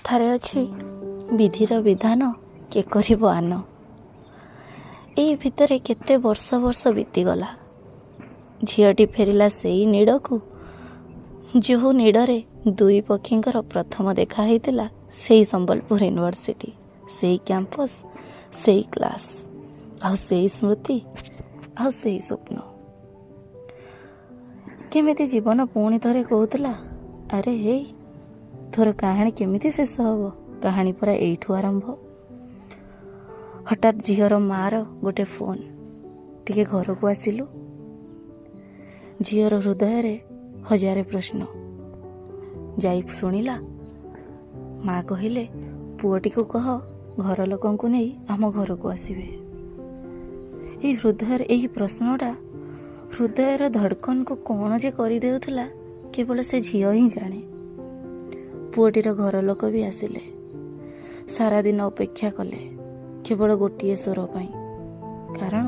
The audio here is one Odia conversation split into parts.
କଥାରେ ଅଛି, ବିଧିର ବିଧାନ କେ କରିବ ଆନ। ଏଇ ଭିତରେ କେତେ ବର୍ଷ ବର୍ଷ ବିତିଗଲା। ଝିଅଟି ଫେରିଲା ସେଇ ନୀଡ଼କୁ, ଯେଉଁ ନୀଡ଼ରେ ଦୁଇ ପକ୍ଷୀଙ୍କର ପ୍ରଥମ ଦେଖା ହେଇଥିଲା। ସେଇ ସମ୍ବଲପୁର ୟୁନିଭର୍ସିଟି, ସେଇ କ୍ୟାମ୍ପସ୍, ସେଇ କ୍ଲାସ୍, ଆଉ ସେଇ ସ୍ମୃତି, ଆଉ ସେଇ ସ୍ୱପ୍ନ। କେମିତି ଜୀବନ ପୁଣି ଥରେ କହୁଥିଲା, ଆରେ ହେଇ ତୋର କାହାଣୀ କେମିତି ଶେଷ ହେବ? କାହାଣୀ ପରା ଏଇଠୁ ଆରମ୍ଭ। ହଠାତ୍ ଝିଅର ମା'ର ଗୋଟେ ଫୋନ୍, ଟିକେ ଘରକୁ ଆସିଲୁ। ଝିଅର ହୃଦୟରେ ହଜାରେ ପ୍ରଶ୍ନ। ଯାଇ ଶୁଣିଲା, ମା କହିଲେ, ପୁଅଟିକୁ କହ ଘର ଲୋକଙ୍କୁ ନେଇ ଆମ ଘରକୁ ଆସିବେ। ଏଇ ହୃଦୟରେ ଏହି ପ୍ରଶ୍ନଟା ହୃଦୟର ଧଡ଼କନକୁ କ'ଣ ଯେ କରିଦେଉଥିଲା, କେବଳ ସେ ଝିଅ ହିଁ ଜାଣେ। ପୁଅଟିର ଘର ଲୋକ ବି ଆସିଲେ। ସାରାଦିନ ଅପେକ୍ଷା କଲେ କେବଳ ଗୋଟିଏ ସ୍ୱର ପାଇଁ। କାରଣ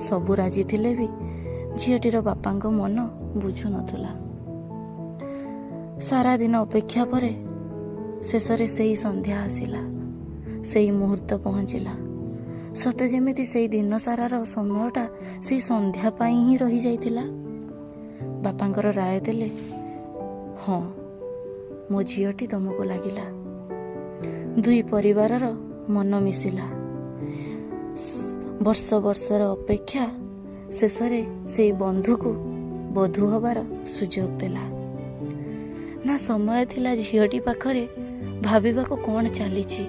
ସବୁ ରାଜି ଥିଲେ ବି ଝିଅଟିର ବାପାଙ୍କ ମନ ବୁଝୁନଥିଲା। ସାରାଦିନ ଅପେକ୍ଷା ପରେ ଶେଷରେ ସେଇ ସନ୍ଧ୍ୟା ଆସିଲା, ସେଇ ମୁହୂର୍ତ୍ତ ପହଞ୍ଚିଲା। ସତେ ଯେମିତି ସେଇ ଦିନ ସାରାର ସମୟଟା ସେଇ ସନ୍ଧ୍ୟା ପାଇଁ ହିଁ ରହିଯାଇଥିଲା। ବାପାଙ୍କର ରାୟ ଦେଲେ, ହଁ ମୋ ଝିଅଟି ତମକୁ ଲାଗିଲା। ଦୁଇ ପରିବାରର ମନ ମିଶିଲା। ବର୍ଷ ବର୍ଷର ଅପେକ୍ଷା ଶେଷରେ ସେଇ ବନ୍ଧୁକୁ ବଧୂ ହେବାର ସୁଯୋଗ ଦେଲା। ନା ସମୟ ଥିଲା ଝିଅଟି ପାଖରେ ଭାବିବାକୁ କ'ଣ ଚାଲିଛି,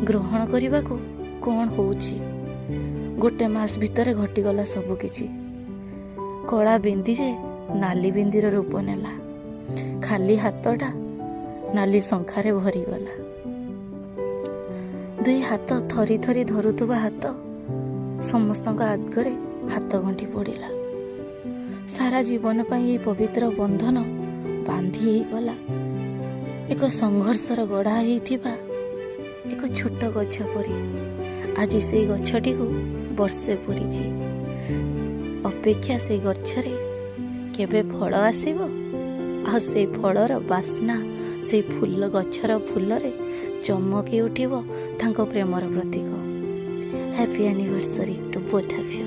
ଗ୍ରହଣ କରିବାକୁ କ'ଣ ହେଉଛି। ଗୋଟେ ମାସ ଭିତରେ ଘଟିଗଲା ସବୁ କିଛି। କଳା ବିନ୍ଦି ଯେ ନାଲି ବିନ୍ଦିର ରୂପ ନେଲା। ଖାଲି ହାତଟା ନାଲି ଶଙ୍ଖାରେ ଭରିଗଲା। ଦୁଇ ହାତ ଥରି ଥରି ଧରୁଥିବା ହାତ ସମସ୍ତଙ୍କ ଆଗରେ ହାତ ଗଣ୍ଠି ପଡ଼ିଲା। ସାରା ଜୀବନ ପାଇଁ ଏହି ପବିତ୍ର ବନ୍ଧନ ବାନ୍ଧି ହେଇଗଲା ଏକ ସଂଘର୍ଷର ଗଢ଼ା ହେଇଥିବା ଏକ ଛୋଟ ଗଛ ପରି। ଆଜି ସେଇ ଗଛଟିକୁ ବର୍ଷେ ପୂରିଛି। ଅପେକ୍ଷା ସେଇ ଗଛରେ କେବେ ଫଳ ଆସିବ, ଆଉ ସେଇ ଫଳର ବାସ୍ନା ସେଇ ଫୁଲ ଗଛର ଫୁଲରେ ଚମକି ଉଠିବ ତାଙ୍କ ପ୍ରେମର ପ୍ରତୀକ। Happy anniversary to both of you.